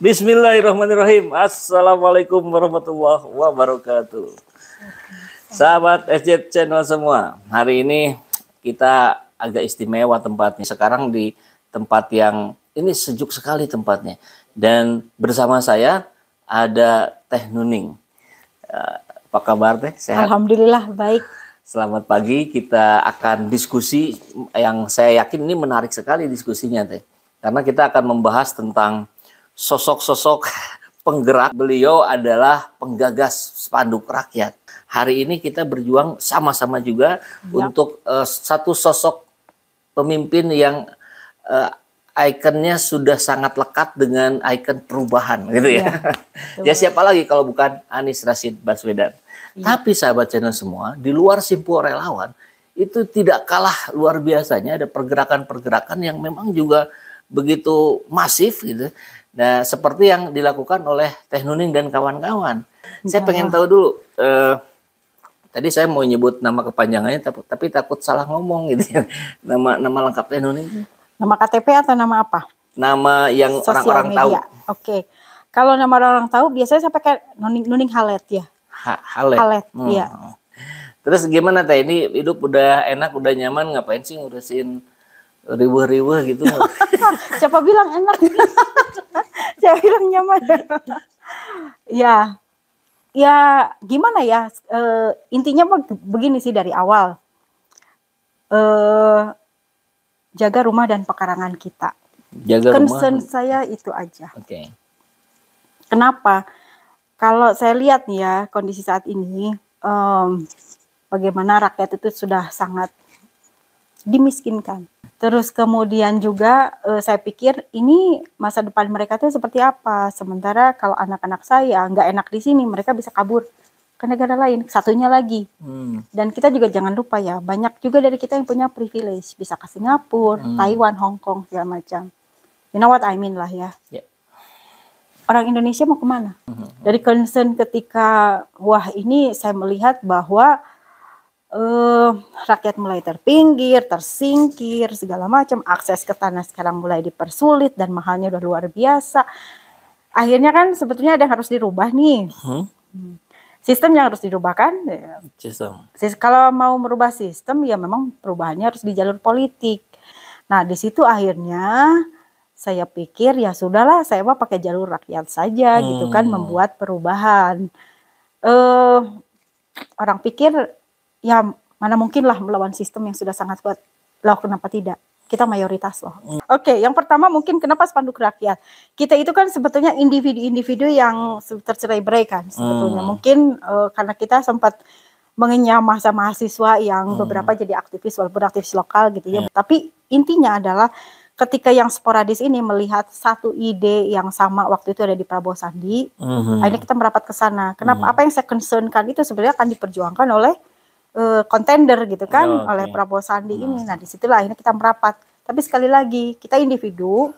Bismillahirrahmanirrahim. Assalamualaikum warahmatullahi wabarakatuh. Sahabat SJ Channel semua, hari ini kita agak istimewa tempatnya. Sekarang di tempat yang ini sejuk sekali tempatnya. Dan bersama saya ada Teh Nuning. Apa kabar Teh? Sehat? Alhamdulillah baik. Selamat pagi, kita akan diskusi yang saya yakin ini menarik sekali diskusinya Teh. Karena kita akan membahas tentang sosok-sosok penggerak. Beliau adalah penggagas spanduk rakyat. Hari ini kita berjuang sama-sama juga untuk satu sosok pemimpin yang ikonnya sudah sangat lekat dengan ikon perubahan gitu ya. Ya siapa lagi kalau bukan Anies Rashid Baswedan. Tapi sahabat channel semua, di luar simpul relawan itu tidak kalah luar biasanya, ada pergerakan-pergerakan yang memang juga begitu masif gitu. Nah, seperti yang dilakukan oleh Teh Nuning dan kawan-kawan. Saya pengen tahu dulu, tadi saya mau nyebut nama kepanjangannya, tapi takut salah ngomong gitu ya. Nama lengkap Teh Nuning. Nama KTP atau nama apa? Nama yang orang-orang tahu. Oke. Kalau nama orang tahu, biasanya saya pakai Nuning Halet ya. Halet, iya. Terus gimana Teh, ini hidup udah enak, udah nyaman, ngapain sih ngurusin riweh-riweh gitu? Siapa bilang enak? Siapa bilang nyaman? Ya gimana ya? Intinya begini sih dari awal. Jaga rumah dan pekarangan kita. Jaga Concern rumah. saya itu aja. Oke. Kenapa? Kalau saya lihat nih ya kondisi saat ini, bagaimana rakyat itu sudah sangat dimiskinkan. Terus kemudian juga saya pikir ini masa depan mereka tuh seperti apa. Sementara kalau anak-anak saya nggak enak di sini, mereka bisa kabur ke negara lain. Satunya lagi. Dan kita juga jangan lupa ya, banyak juga dari kita yang punya privilege. Bisa ke Singapura, Taiwan, Hong Kong, segala macam. You know what I mean lah ya. Yeah. Orang Indonesia mau kemana? Dari concern ketika, wah ini saya melihat bahwa rakyat mulai terpinggir, tersingkir, segala macam. Akses ke tanah sekarang mulai dipersulit dan mahalnya udah luar biasa. Akhirnya kan sebetulnya ada yang harus dirubah nih. Sistem yang harus dirubah kan. Kalau mau merubah sistem ya memang perubahannya harus di jalur politik. Nah di situ akhirnya saya pikir ya sudahlah, saya mau pakai jalur rakyat saja gitu kan, membuat perubahan. Orang pikir ya mana mungkin lah melawan sistem yang sudah sangat kuat. Loh kenapa tidak? Kita mayoritas loh. Oke, yang pertama mungkin kenapa spanduk rakyat? Kita itu kan sebetulnya individu-individu yang tercerai-berai kan sebetulnya. Mungkin karena kita sempat mengenyam masa mahasiswa yang beberapa jadi aktivis walaupun aktivis lokal gitu ya. Tapi intinya adalah ketika yang sporadis ini melihat satu ide yang sama waktu itu ada di Prabowo Sandi, akhirnya kita merapat ke sana. Kenapa? Apa yang saya concernkan itu sebenarnya akan diperjuangkan oleh kontender gitu kan, oleh Prabowo Sandi ini. Nah disitulah akhirnya kita merapat. Tapi sekali lagi kita individu,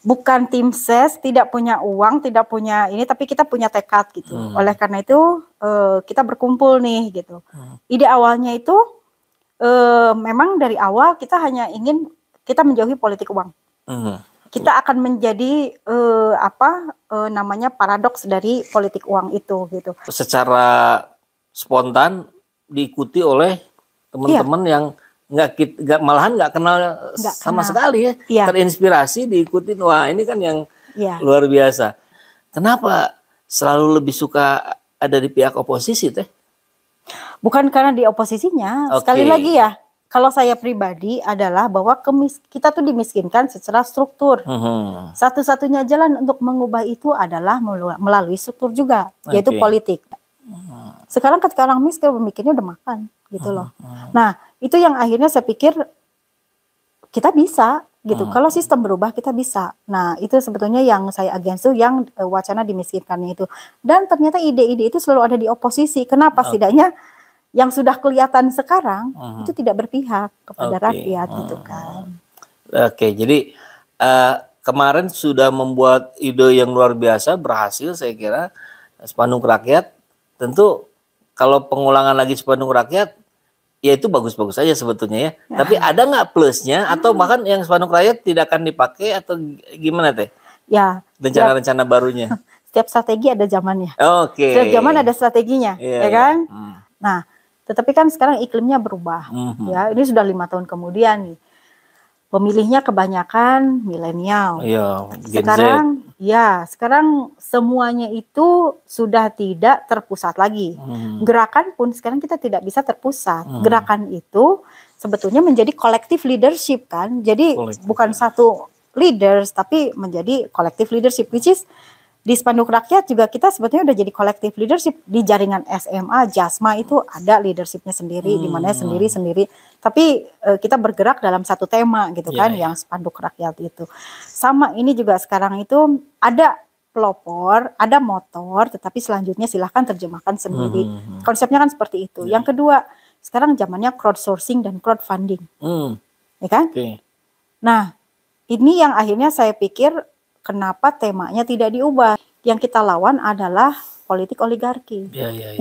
bukan tim ses, tidak punya uang, tidak punya ini, tapi kita punya tekad gitu. Oleh karena itu kita berkumpul nih gitu. Ide awalnya itu memang dari awal kita hanya ingin kita menjauhi politik uang. Kita akan menjadi namanya paradoks dari politik uang itu gitu. Secara spontan diikuti oleh teman-teman yang malahan nggak kenal sama sekali ya. Terinspirasi diikuti, wah ini kan yang luar biasa. Kenapa selalu lebih suka ada di pihak oposisi Teh? Bukan karena di oposisinya, sekali lagi ya, kalau saya pribadi adalah bahwa kita tuh dimiskinkan secara struktur. Satu-satunya jalan untuk mengubah itu adalah melalui struktur juga, yaitu politik. Sekarang ketika orang miskin memikirnya udah makan gitu loh. Nah itu yang akhirnya saya pikir kita bisa gitu. Kalau sistem berubah kita bisa. Nah itu sebetulnya yang saya against tuh yang wacana dimiskinkannya itu. Dan ternyata ide-ide itu selalu ada di oposisi. Kenapa? Setidaknya yang sudah kelihatan sekarang itu tidak berpihak kepada rakyat gitu kan. Jadi kemarin sudah membuat ide yang luar biasa, berhasil saya kira, spanduk rakyat. Tentu kalau pengulangan lagi spanduk rakyat, ya itu bagus-bagus saja sebetulnya ya. Tapi ada nggak plusnya atau bahkan yang spanduk rakyat tidak akan dipakai atau gimana Teh? Ya, rencana-rencana barunya. setiap strategi ada zamannya. Oke. Setiap zaman ada strateginya, Iya, ya kan? iya. Nah, tetapi kan sekarang iklimnya berubah. Ya, ini sudah 5 tahun kemudian nih. Pemilihnya kebanyakan milenial. Iya, Gen Z. Sekarang semuanya itu sudah tidak terpusat lagi. Gerakan pun sekarang kita tidak bisa terpusat. Gerakan itu sebetulnya menjadi collective leadership kan. Jadi bukan satu leaders tapi menjadi collective leadership, which is di Spanduk Rakyat juga kita sebetulnya udah jadi collective leadership. Di jaringan SMA, Jasma itu ada leadershipnya sendiri, di mana sendiri-sendiri. Tapi kita bergerak dalam satu tema gitu kan, yang Spanduk Rakyat itu. Sama ini juga sekarang itu ada pelopor, ada motor, tetapi selanjutnya silahkan terjemahkan sendiri. Konsepnya kan seperti itu. Yang kedua, sekarang zamannya crowdsourcing dan crowdfunding. Ya kan? Nah, ini yang akhirnya saya pikir kenapa temanya tidak diubah. Yang kita lawan adalah politik oligarki.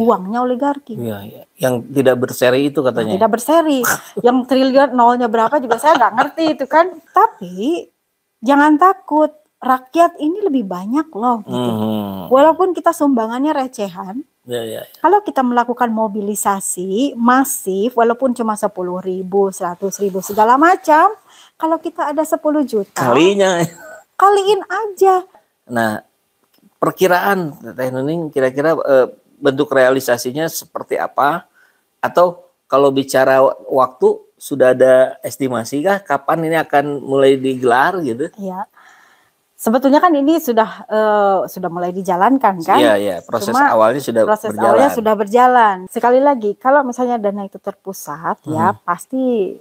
Uangnya oligarki. Yang tidak berseri itu katanya. Tidak berseri. Yang triliun nolnya berapa juga saya nggak ngerti itu kan. Tapi jangan takut. Rakyat ini lebih banyak loh. Gitu. Walaupun kita sumbangannya recehan. Kalau kita melakukan mobilisasi masif, walaupun cuma 10.000, 100.000 segala macam. Kalau kita ada 10 juta. Kaliin aja. Nah, perkiraan Teh Nuning kira-kira bentuk realisasinya seperti apa? Atau kalau bicara waktu sudah ada estimasi kah kapan ini akan mulai digelar gitu? Iya. Sebetulnya kan ini sudah mulai dijalankan kan? Iya. Proses awalnya sudah berjalan. Sekali lagi, kalau misalnya dana itu terpusat ya pasti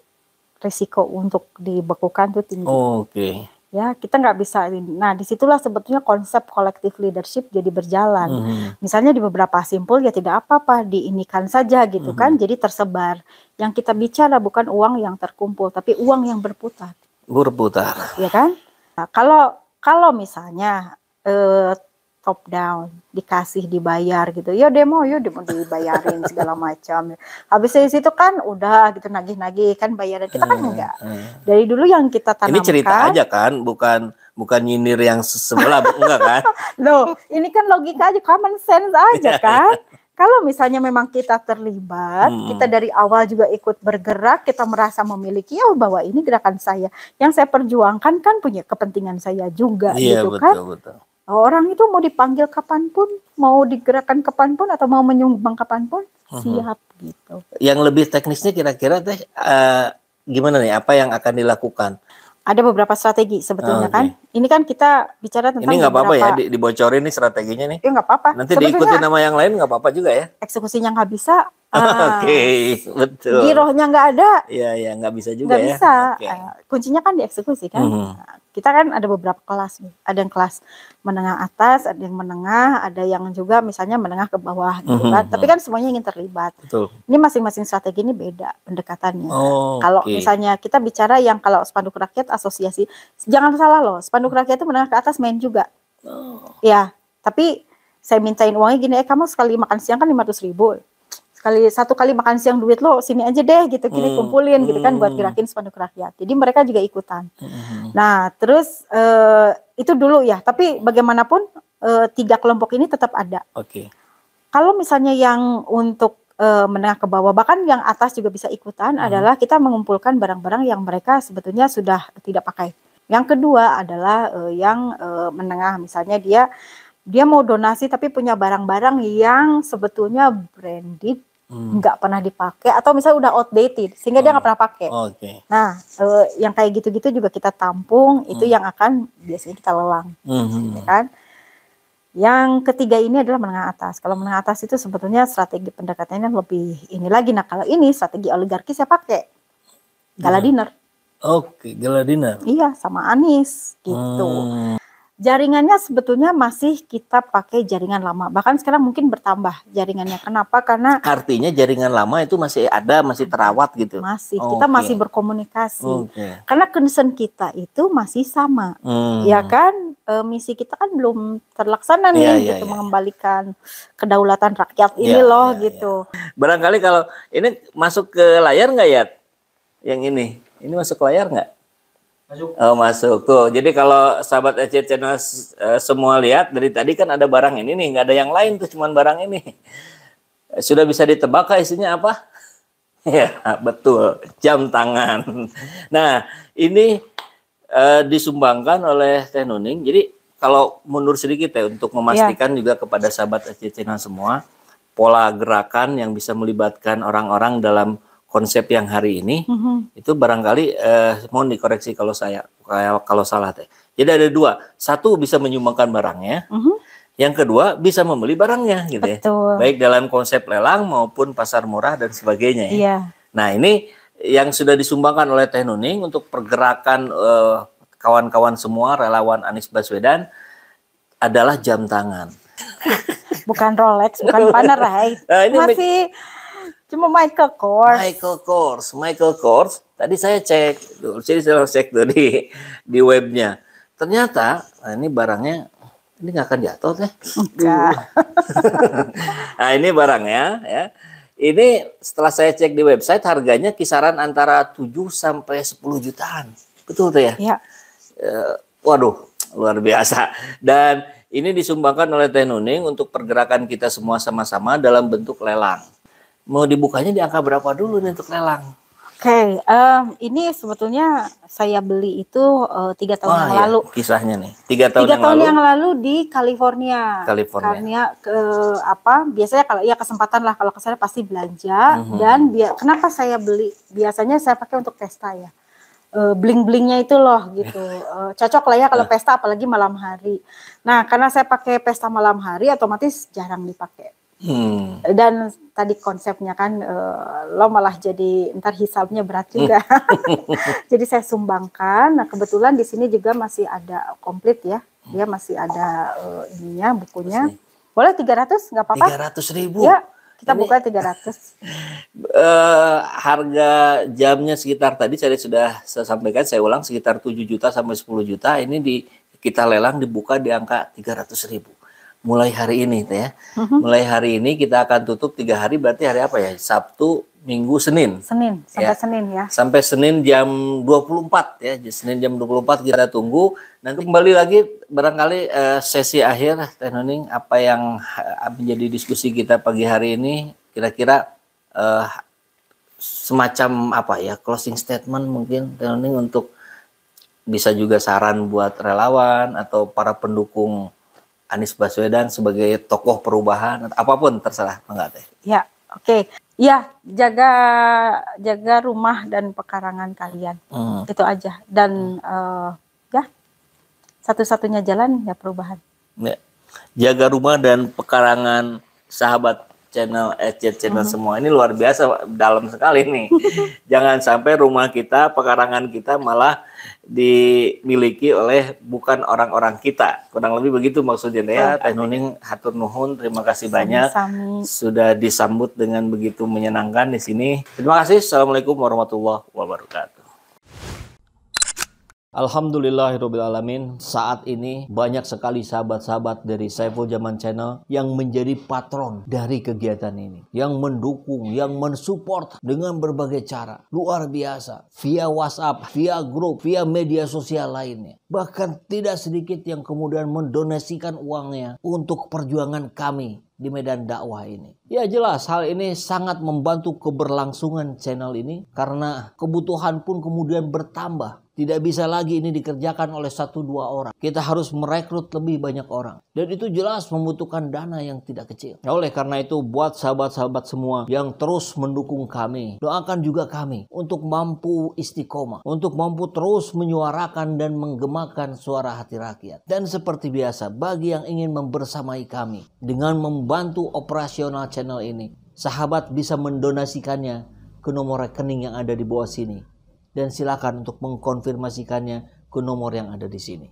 risiko untuk dibekukan itu tinggi. Ya, kita nggak bisa. Nah, disitulah sebetulnya konsep collective leadership jadi berjalan. Misalnya di beberapa simpul ya tidak apa-apa, diinikan saja gitu kan, jadi tersebar. Yang kita bicara bukan uang yang terkumpul, tapi uang yang berputar. Ya kan? Nah, kalau misalnya top down, dikasih, dibayar gitu, ya demo dibayarin segala macam. Habis dari situ kan udah gitu nagih-nagih kan bayaran, kita kan enggak. Dari dulu yang kita tanamkan. Ini cerita aja kan, bukan nyinir yang sebelah, enggak kan? Loh, ini kan logika aja, common sense aja kan. Kalau misalnya memang kita terlibat, kita dari awal juga ikut bergerak, kita merasa memiliki, bahwa ini gerakan saya. Yang saya perjuangkan kan punya kepentingan saya juga gitu kan. Betul. Orang itu mau dipanggil kapanpun, mau digerakkan kapanpun, atau mau menyumbang kapanpun, siap gitu. Yang lebih teknisnya kira-kira Teh gimana nih? Apa yang akan dilakukan? Ada beberapa strategi sebetulnya kan. Ini kan kita bicara tentang. Ini nggak apa-apa ya dibocorin nih strateginya nih. Ya nggak apa-apa. Nanti diikuti nama yang lain nggak apa-apa juga ya. Eksekusinya nggak bisa. Betul. Girohnya nggak ada. Iya, nggak bisa juga nggak bisa. Kuncinya kan dieksekusi kan. Kita kan ada beberapa kelas nih. Ada yang kelas menengah atas, ada yang menengah, ada yang juga misalnya menengah ke bawah gitu kan. Tapi kan semuanya ingin terlibat. Betul. Ini masing-masing strategi ini beda pendekatannya. Kalau misalnya kita bicara yang kalau Spanduk Rakyat asosiasi, jangan salah loh, Spanduk Rakyat itu menengah ke atas main juga. Ya, tapi saya mintain uangnya gini, kamu sekali makan siang kan 500.000. Satu kali makan siang duit lo sini aja deh gitu, kini kumpulin gitu kan buat gerakin Spanduk Rakyat. Jadi mereka juga ikutan. Nah terus itu dulu ya, tapi bagaimanapun 3 kelompok ini tetap ada. Kalau misalnya yang untuk menengah ke bawah, bahkan yang atas juga bisa ikutan, adalah kita mengumpulkan barang-barang yang mereka sebetulnya sudah tidak pakai. Yang kedua adalah yang menengah, misalnya dia mau donasi tapi punya barang-barang yang sebetulnya branded, nggak pernah dipakai, atau misalnya udah outdated sehingga dia nggak pernah pakai. Nah, yang kayak gitu-gitu juga kita tampung, itu yang akan biasanya kita lelang, ya kan? Yang ketiga ini adalah menengah atas. Kalau menengah atas itu sebetulnya strategi pendekatannya lebih ini lagi. Nah, kalau ini strategi oligarki saya pakai gala dinner. Gala dinner. Iya, sama Anies gitu. Jaringannya sebetulnya masih kita pakai jaringan lama. Bahkan sekarang mungkin bertambah jaringannya. Kenapa? Karena artinya jaringan lama itu masih ada, masih terawat gitu. Masih, kita masih berkomunikasi. Karena concern kita itu masih sama. Ya kan? Misi kita kan belum terlaksana nih gitu, mengembalikan kedaulatan rakyat ini gitu. Barangkali kalau ini masuk ke layar nggak ya? Yang ini masuk ke layar nggak? Oh, masuk tuh. Jadi kalau sahabat EC Channel semua lihat dari tadi kan ada barang ini nih, nggak ada yang lain tuh, cuman barang ini. Sudah bisa ditebak kah isinya apa? Ya, betul, jam tangan. Nah, ini disumbangkan oleh Teh Nuning. Jadi kalau mundur sedikit ya untuk memastikan juga kepada sahabat EC Channel semua, pola gerakan yang bisa melibatkan orang-orang dalam konsep yang hari ini itu barangkali mohon dikoreksi kalau kalau salah teh. Jadi ada dua, satu bisa menyumbangkan barangnya, yang kedua bisa membeli barangnya gitu ya. Baik dalam konsep lelang maupun pasar murah dan sebagainya ya. Iya. Nah ini yang sudah disumbangkan oleh Teh Nuning untuk pergerakan kawan-kawan semua relawan Anies Baswedan adalah jam tangan. Bukan Rolex, bukan Panerai. Nah, ini masih cuma Michael Kors. Michael Kors. Tadi saya cek, saya cek tuh di webnya. Ternyata nah ini barangnya ini nggak akan jatuh teh. Nah ini barangnya ya. Ini setelah saya cek di website harganya kisaran antara 7 sampai 10 jutaan. Betul tuh ya? Iya. Waduh, luar biasa. Dan ini disumbangkan oleh Teh Nuning untuk pergerakan kita semua sama-sama dalam bentuk lelang. Mau dibukanya di angka berapa dulu nih untuk lelang? Oke, ini sebetulnya saya beli itu 3 tahun yang lalu. Kisahnya nih, 3 tahun, 3 tahun yang lalu di California. Karena biasanya kalau ya kesempatan lah kalau ke sana pasti belanja. Dan kenapa saya beli? Biasanya saya pakai untuk pesta ya. Bling-blingnya itu loh gitu. Cocok lah ya kalau pesta apalagi malam hari. Nah, karena saya pakai pesta malam hari otomatis jarang dipakai. Dan tadi konsepnya kan lo malah jadi ntar hisabnya berat juga. Jadi saya sumbangkan. Nah, kebetulan di sini juga masih ada komplit ya. Dia masih ada ininya, bukunya. Boleh 300 nggak apa-apa? 300.000. Ya, kita buka 300. Harga jamnya sekitar tadi saya sampaikan, saya ulang sekitar 7 juta sampai 10 juta. Ini kita lelang dibuka di angka 300.000. Mulai hari ini ya. Mulai hari ini kita akan tutup 3 hari, berarti hari apa ya? Sabtu, Minggu, Senin. Sampai ya. Senin ya. Sampai Senin jam 24 ya. Senin jam 24 kita tunggu. Nanti kembali lagi barangkali sesi akhir Teh Nuning, apa yang menjadi diskusi kita pagi hari ini kira-kira semacam apa ya, closing statement mungkin Teh Nuning, untuk bisa juga saran buat relawan atau para pendukung Anies Baswedan sebagai tokoh perubahan, apapun terserah, enggak Teh? Ya, oke. Ya, jaga rumah dan pekarangan kalian. Itu aja. Dan ya, satu-satunya jalan ya perubahan. Ya. Jaga rumah dan pekarangan sahabat channel channel semua ini luar biasa, dalam sekali nih. Jangan sampai rumah kita, pekarangan kita malah dimiliki oleh bukan orang-orang kita. Kurang lebih begitu maksudnya ya. Teh Nuning hatur nuhun, terima kasih banyak sudah disambut dengan begitu menyenangkan di sini. Terima kasih. Assalamualaikum warahmatullahi wabarakatuh. Alhamdulillahirrabbilalamin. Saat ini banyak sekali sahabat-sahabat dari Saiful Zaman Channel yang menjadi patron dari kegiatan ini, yang mendukung, yang mensupport dengan berbagai cara. Luar biasa, via WhatsApp, via grup, via media sosial lainnya. Bahkan tidak sedikit yang kemudian mendonasikan uangnya untuk perjuangan kami di medan dakwah ini. Ya jelas hal ini sangat membantu keberlangsungan channel ini, karena kebutuhan pun kemudian bertambah. Tidak bisa lagi ini dikerjakan oleh 1-2 orang. Kita harus merekrut lebih banyak orang. Dan itu jelas membutuhkan dana yang tidak kecil. Nah, oleh karena itu buat sahabat-sahabat semua yang terus mendukung kami, doakan juga kami untuk mampu istiqomah, untuk mampu terus menyuarakan dan menggemakan suara hati rakyat. Dan seperti biasa, bagi yang ingin membersamai kami dengan membantu operasional channel ini, sahabat bisa mendonasikannya ke nomor rekening yang ada di bawah sini. Dan silakan untuk mengkonfirmasikannya ke nomor yang ada di sini.